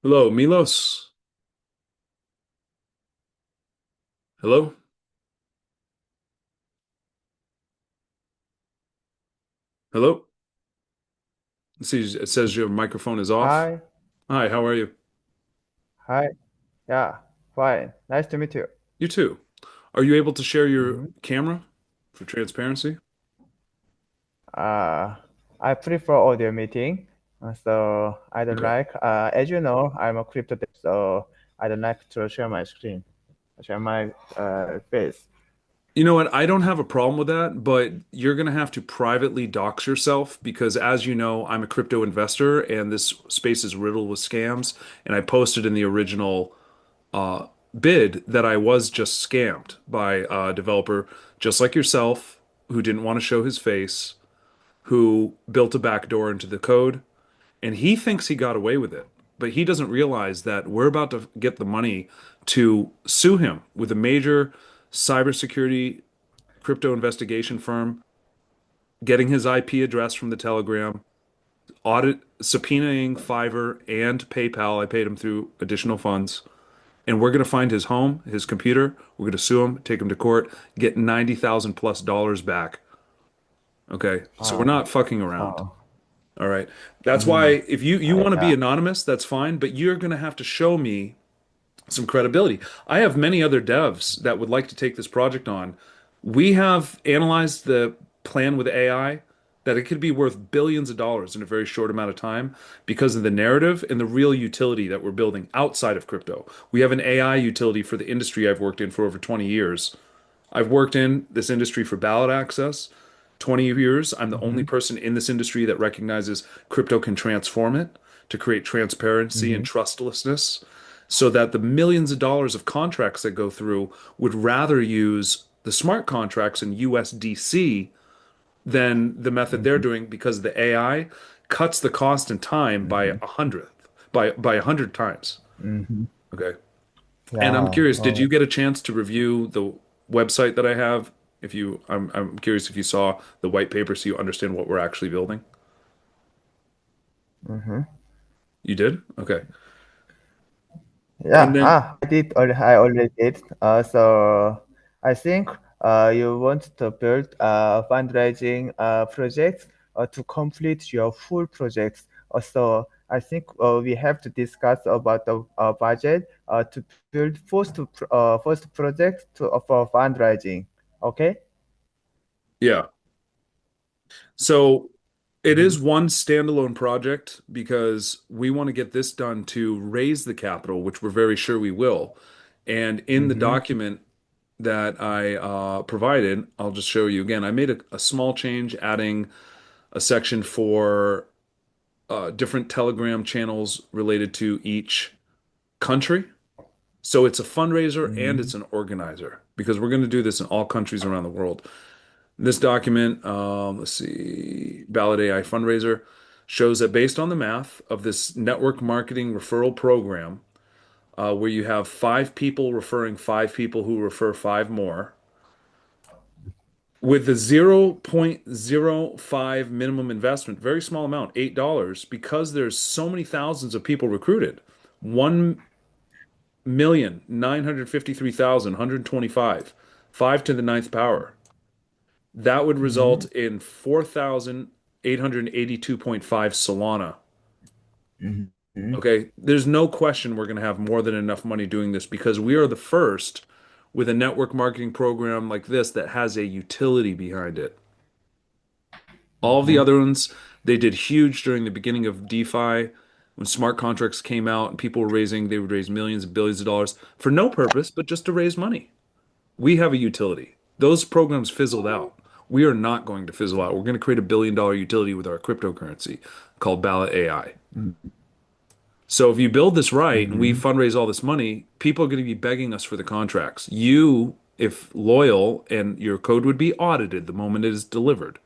Hello, Milos. Hello? Hello? Let's see, it says your microphone is off. Hi, Hi, how are you? hi. Yeah, fine. Nice to meet you. You too. Are you able to share your hmm camera for transparency? Uh, I prefer audio meeting, so I don't Okay. like. As you know, I'm a crypto dev, so I don't like to share my screen, share my face. You know what? I don't have a problem with that, but you're going to have to privately dox yourself because, as you know, I'm a crypto investor and this space is riddled with scams. And I posted in the original uh, bid that I was just scammed by a developer just like yourself who didn't want to show his face, who built a backdoor into the code, and he thinks he got away with it. But he doesn't realize that we're about to get the money to sue him with a major cybersecurity crypto investigation firm, getting his IP address from the Telegram, audit subpoenaing Fiverr and PayPal. I paid him through additional funds. And we're going to find his home, his computer. We're going to sue him, take him to court, get 90,000 plus dollars back. Okay. So we're Oh, not fucking around. oh. All right. That's Mm-hmm. why if you want to be Yeah. anonymous, that's fine, but you're going to have to show me some credibility. I have many other devs that would like to take this project on. We have analyzed the plan with AI that it could be worth billions of dollars in a very short amount of time because of the narrative and the real utility that we're building outside of crypto. We have an AI utility for the industry I've worked in for over 20 years. I've worked in this industry for ballot access 20 years. I'm the only Mm-hmm. person in this industry that recognizes crypto can transform it to create transparency and Mm-hmm. trustlessness so that the millions of dollars of contracts that go through would rather use the smart contracts in USDC than the method they're Mm-hmm. doing because the AI cuts the cost and time by Mm-hmm. a hundredth, by 100 times. Mm-hmm. Okay. And I'm Yeah. curious, did you Oh. get a chance to review the website that I have? If you, I'm curious if you saw the white paper so you understand what we're actually building. Mm-hmm. You did? Okay. And Yeah, then, I did. I already did. So I think you want to build a fundraising project to complete your full projects. So I think we have to discuss about the budget to build first project for fundraising. Okay. yeah. So it Mm-hmm. is one standalone project because we want to get this done to raise the capital, which we're very sure we will. And in the Mm-hmm. document that I provided, I'll just show you again. I made a small change, adding a section for different Telegram channels related to each country. So it's a fundraiser and Mm-hmm. it's an organizer because we're going to do this in all countries around the world. This document, let's see, BallotAI fundraiser shows that based on the math of this network marketing referral program, where you have five people referring five people who refer five more, with the 0.05 minimum investment, very small amount, $8, because there's so many thousands of people recruited. 1,953,125, 5 to the 9th power. That would result Mm-hmm. in 4,882.5 Solana. Mm-hmm. Okay, there's no question we're going to have more than enough money doing this because we are the first with a network marketing program like this that has a utility behind it. All of the Mm-hmm. other ones, they did huge during the beginning of DeFi when smart contracts came out and people were raising, they would raise millions and billions of dollars for no purpose, but just to raise money. We have a utility. Those programs fizzled out. We are not going to fizzle out. We're going to create $1 billion utility with our cryptocurrency called Ballot AI. So if you build this right and we Mm-hmm. fundraise all this money, people are going to be begging us for the contracts. You, if loyal and your code would be audited the moment it is delivered,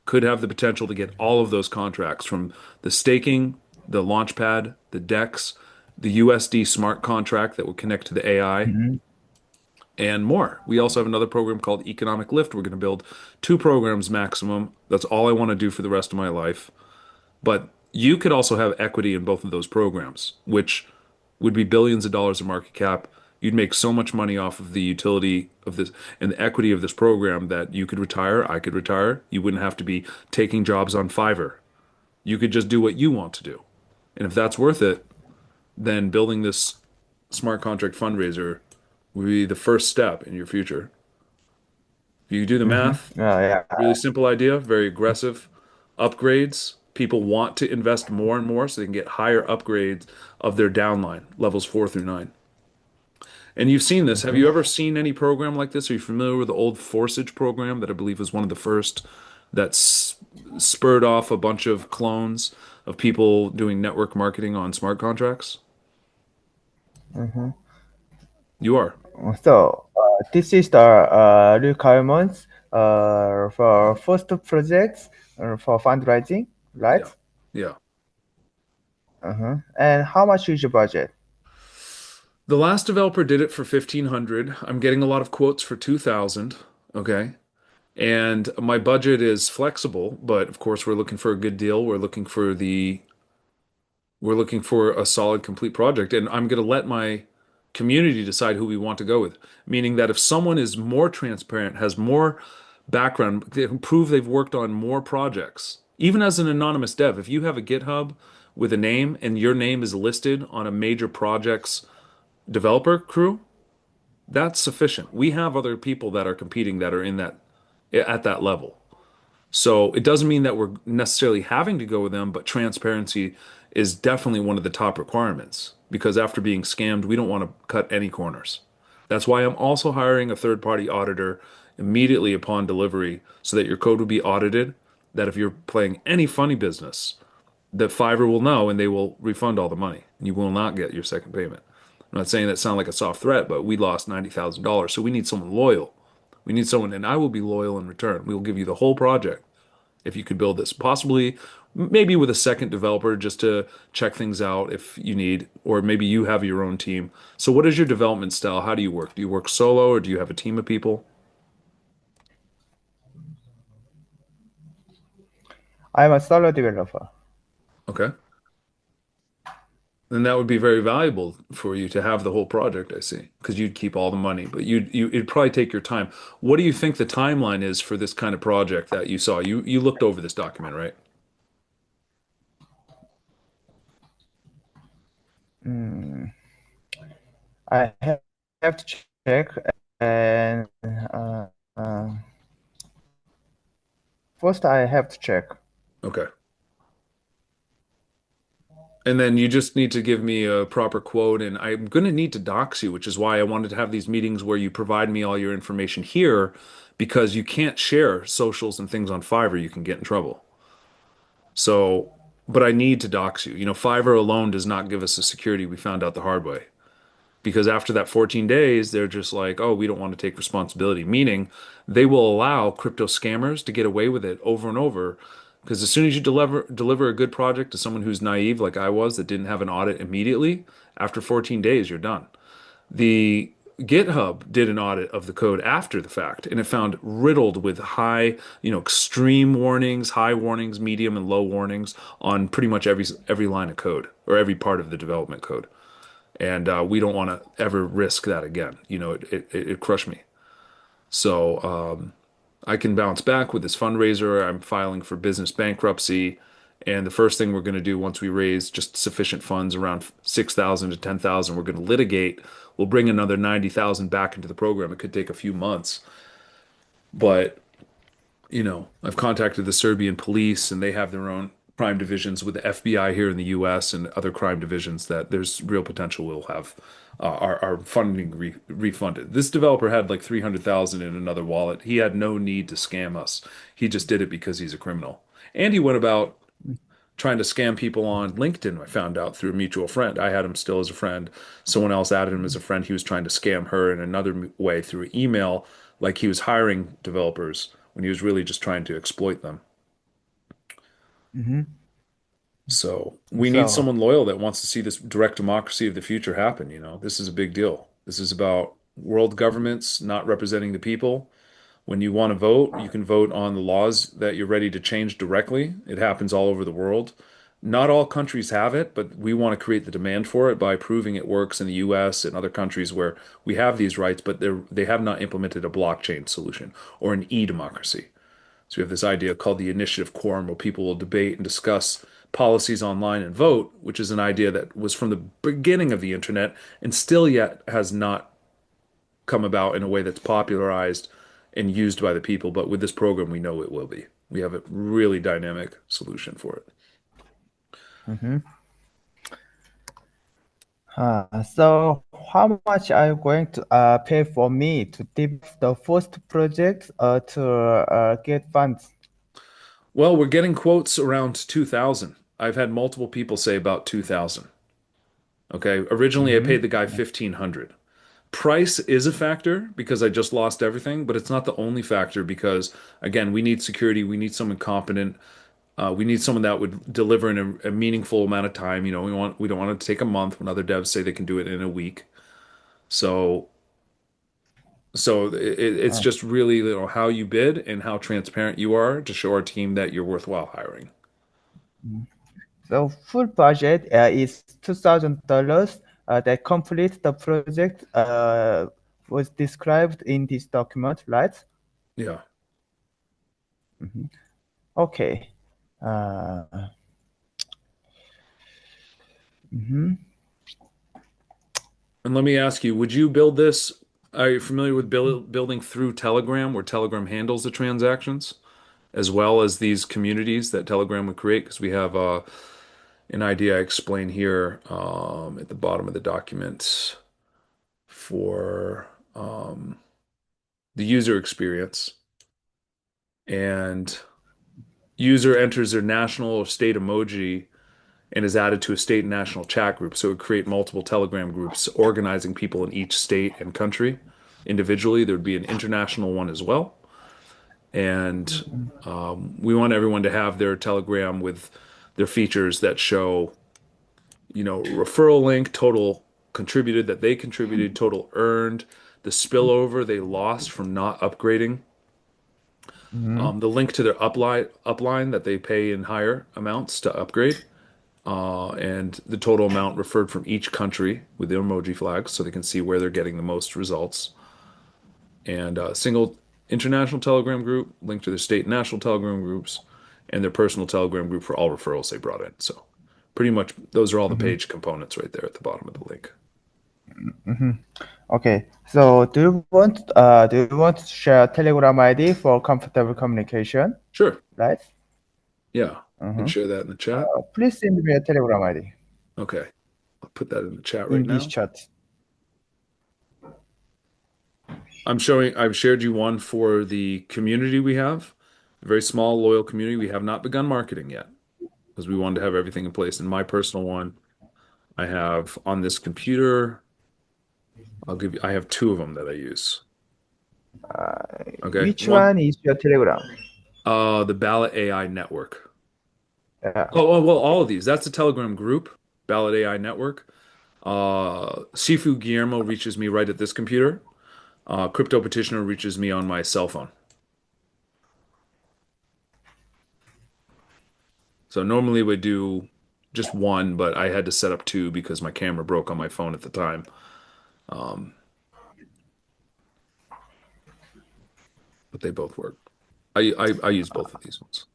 could have the potential to get all of those contracts from the staking, the launchpad, the DEX, the USD smart contract that will connect to the AI, Mm-hmm. and more. We also have another program called Economic Lift. We're going to build two programs maximum. That's all I want to do for the rest of my life. But You could also have equity in both of those programs, which would be billions of dollars of market cap. You'd make so much money off of the utility of this and the equity of this program that you could retire, I could retire. You wouldn't have to be taking jobs on Fiverr. You could just do what you want to do. And if that's worth it, then building this smart contract fundraiser would be the first step in your future. If you do the math, Yeah. really simple idea, very aggressive upgrades. People want to invest more and more so they can get higher upgrades of their downline, levels 4 through 9. And you've seen this. Have Mhm. you ever seen any program like this? Are you familiar with the old Forsage program that I believe was one of the first that spurred off a bunch of clones of people doing network marketing on smart contracts? Mhm. You are. So this is the requirements for first projects for fundraising, right? Yeah. Yeah. And how much is your budget? The last developer did it for 1,500. I'm getting a lot of quotes for 2,000. Okay. And my budget is flexible, but of course we're looking for a good deal. We're looking for a solid complete project, and I'm going to let my community decide who we want to go with. Meaning that if someone is more transparent, has more background, they can prove they've worked on more projects, even as an anonymous dev, if you have a GitHub with a name and your name is listed on a major project's developer crew, that's sufficient. We have other people that are competing that are in that at that level. So it doesn't mean that we're necessarily having to go with them, but transparency is definitely one of the top requirements because after being scammed, we don't want to cut any corners. That's why I'm also hiring a third party auditor immediately upon delivery so that your code will be audited. That if you're playing any funny business, that Fiverr will know and they will refund all the money. You will not get your second payment. I'm not saying that sound like a soft threat, but we lost $90,000. So we need someone loyal. We need someone, and I will be loyal in return. We will give you the whole project if you could build this, possibly maybe with a second developer just to check things out if you need, or maybe you have your own team. So, what is your development style? How do you work? Do you work solo or do you have a team of people? I'm a solo developer. Okay. Then that would be very valuable for you to have the whole project, I see, because you'd keep all the money, but it'd probably take your time. What do you think the timeline is for this kind of project that you saw? You looked over this document, right? Mm, I have to check and uh, first I have to check. Okay. And then you just need to give me a proper quote, and I'm going to need to dox you, which is why I wanted to have these meetings where you provide me all your information here, because you can't share socials and things on Fiverr. You can get in trouble. So, but I need to dox you. Fiverr alone does not give us the security we found out the hard way. Because after that 14 days, they're just like, oh, we don't want to take responsibility, meaning they will allow crypto scammers to get away with it over and over. Because as soon as you deliver a good project to someone who's naive, like I was, that didn't have an audit immediately, after 14 days, you're done. The GitHub did an audit of the code after the fact, and it found riddled with high, extreme warnings, high warnings, medium and low warnings on pretty much every line of code or every part of the development code. And we don't want to ever risk that again. It crushed me. So I can bounce back with this fundraiser. I'm filing for business bankruptcy. And the first thing we're going to do once we raise just sufficient funds around 6,000 to 10,000, we're going to litigate. We'll bring another 90,000 back into the program. It could take a few months, but I've contacted the Serbian police and they have their own crime divisions with the FBI here in the US and other crime divisions that there's real potential we'll have our funding refunded. This developer had like 300,000 in another wallet. He had no need to scam us. He just did it because he's a criminal. And he went about trying to scam people on LinkedIn. I found out through a mutual friend. I had him still as a friend. Someone else added him as a friend. He was trying to scam her in another way through email, like he was hiring developers when he was really just trying to exploit them. Hmm. So we need So, someone loyal that wants to see this direct democracy of the future happen. This is a big deal. This is about world governments not representing the people. When you want to vote, you can vote on the laws that you're ready to change directly. It happens all over the world. Not all countries have it, but we want to create the demand for it by proving it works in the US and other countries where we have these rights, but they have not implemented a blockchain solution or an e-democracy. So we have this idea called the initiative quorum, where people will debate and discuss policies online and vote, which is an idea that was from the beginning of the internet and still yet has not come about in a way that's popularized and used by the people. But with this program, we know it will be. We have a really dynamic solution for it. Mhm. So how much are you going to pay for me to develop the first project to get funds? Well, we're getting quotes around 2000. I've had multiple people say about 2000. Okay. Originally, I paid Mm-hmm. the guy 1500. Price is a factor because I just lost everything, but it's not the only factor because, again, we need security. We need someone competent. We need someone that would deliver in a meaningful amount of time. We don't want it to take a month when other devs say they can do it in a week. So it's just really, how you bid and how transparent you are to show our team that you're worthwhile hiring. So full budget is $2,000 that complete the project was described in this document, right? Yeah. Mhm. Okay. Uh, mhm. And let me ask you, would you build this? Are you familiar with building through Telegram, where Telegram handles the transactions, as well as these communities that Telegram would create? Because we have an idea I explain here at the bottom of the document for the user experience. And user enters their national or state emoji and is added to a state and national chat group. So it would create multiple Telegram groups organizing people in each state and country individually. There would be an international one as well. And we want everyone to have their Telegram with their features that show, referral link, total contributed that they contributed, total earned, the spillover they lost from not upgrading, Mhm. the link to their upline that they pay in higher amounts to upgrade, and the total amount referred from each country with the emoji flags so they can see where they're getting the most results. And a single international Telegram group, link to their state and national Telegram groups, and their personal Telegram group for all referrals they brought in. So pretty much those are all the Mhm. page components right there at the bottom of the link. Mhm. Okay. So do you want to share Telegram ID for comfortable communication, Sure. right? Yeah. I can Mhm. share that in the chat. Please send me a Telegram ID Okay. I'll put that in the chat right in this now. chat. I've shared you one for the community we have, a very small, loyal community. We have not begun marketing yet because we wanted to have everything in place. And my personal one, I have on this computer, I have two of them that I use. Okay. Which One, one is your Telegram? the Ballot AI network. Yeah. Well, all of these. That's the Telegram group, Ballot AI network. Sifu Guillermo reaches me right at this computer. Crypto Petitioner reaches me on my cell phone. So normally we do just one, but I had to set up two because my camera broke on my phone at the time. Um, but they both work. I use both of these ones.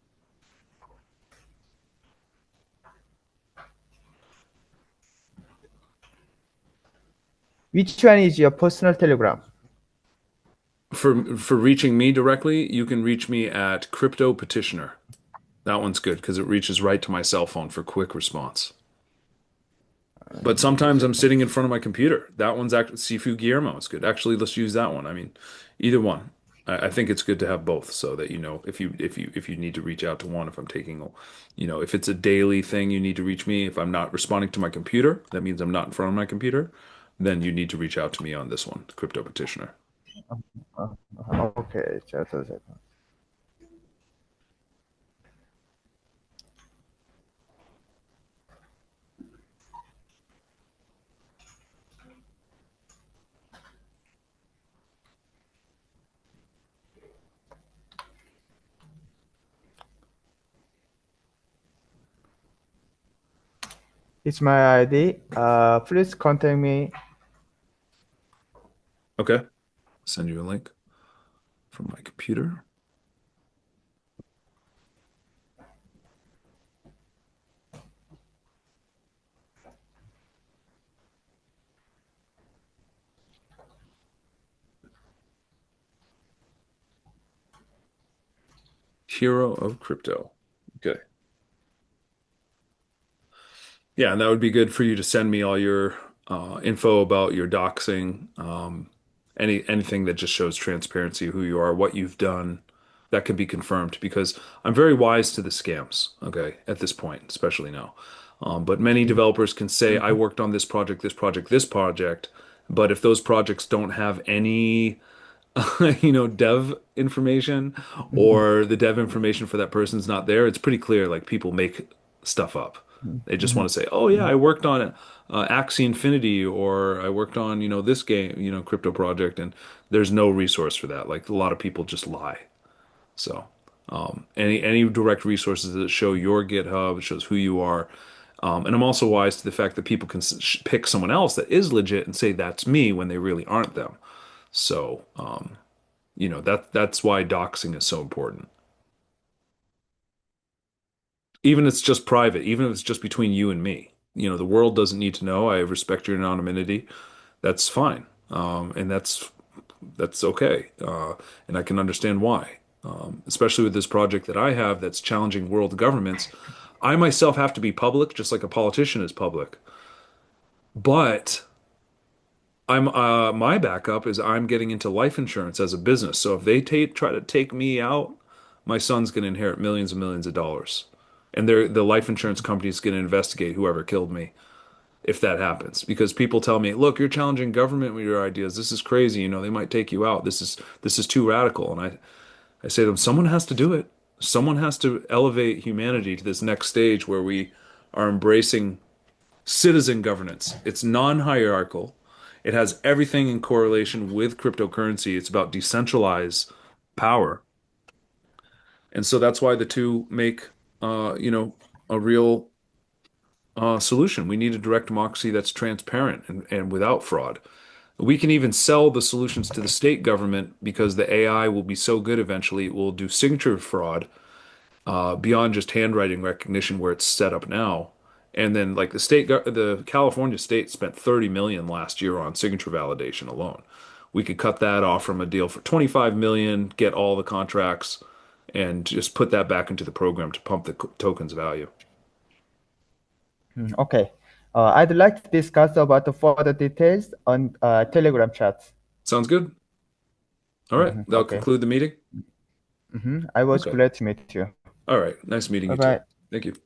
Which one is your personal Telegram? For reaching me directly, you can reach me at Crypto Petitioner. That one's good because it reaches right to my cell phone for quick response. But sometimes I'm sitting in front of my computer. That one's actually Sifu Guillermo is good. Actually, let's use that one. I mean, either one. I think it's good to have both so that if you need to reach out to one, if I'm taking, if it's a daily thing, you need to reach me. If I'm not responding to my computer, that means I'm not in front of my computer. Then you need to reach out to me on this one, Crypto Petitioner. Okay, just a second. It's my ID. Please contact me. Okay. Send you a link from my computer. Hero of crypto. Okay. Yeah, and that would be good for you to send me all your info about your doxing, anything that just shows transparency, who you are, what you've done, that can be confirmed because I'm very wise to the scams, okay, at this point, especially now. But many developers can say, I worked on this project, this project, this project, but if those projects don't have any dev information or the dev information for that person's not there, it's pretty clear like people make stuff up. They just want to say, "Oh yeah, I worked on Axie Infinity or I worked on, this game, crypto project," and there's no resource for that. Like a lot of people just lie. So, any direct resources that show your GitHub, it shows who you are. And I'm also wise to the fact that people can pick someone else that is legit and say that's me when they really aren't them. So, that's why doxing is so important. Even if it's just private, even if it's just between you and me. The world doesn't need to know. I respect your anonymity. That's fine. And that's okay. And I can understand why. Especially with this project that I have that's challenging world governments. I myself have to be public, just like a politician is public. But I'm my backup is I'm getting into life insurance as a business. So if they try to take me out, my son's going to inherit millions and millions of dollars. And the life insurance company is going to investigate whoever killed me if that happens. Because people tell me, "Look, you're challenging government with your ideas. This is crazy. They might take you out. This is too radical." And I say to them, "Someone has to do it. Someone has to elevate humanity to this next stage where we are embracing citizen governance. It's non-hierarchical. It has everything in correlation with cryptocurrency. It's about decentralized power. And so that's why the two make, a real solution. We need a direct democracy that's transparent and without fraud. We can even sell the solutions to the state government because the AI will be so good eventually it will do signature fraud beyond just handwriting recognition where it's set up now. And then like the California state spent 30 million last year on signature validation alone. We could cut that off from a deal for 25 million, get all the contracts, and just put that back into the program to pump the token's value. Okay. I'd like to discuss about the further details on Telegram chats. Sounds good. All right, that'll Okay. conclude the meeting. I was Okay. glad to meet you. All right. Nice meeting Bye you too. bye. Thank you.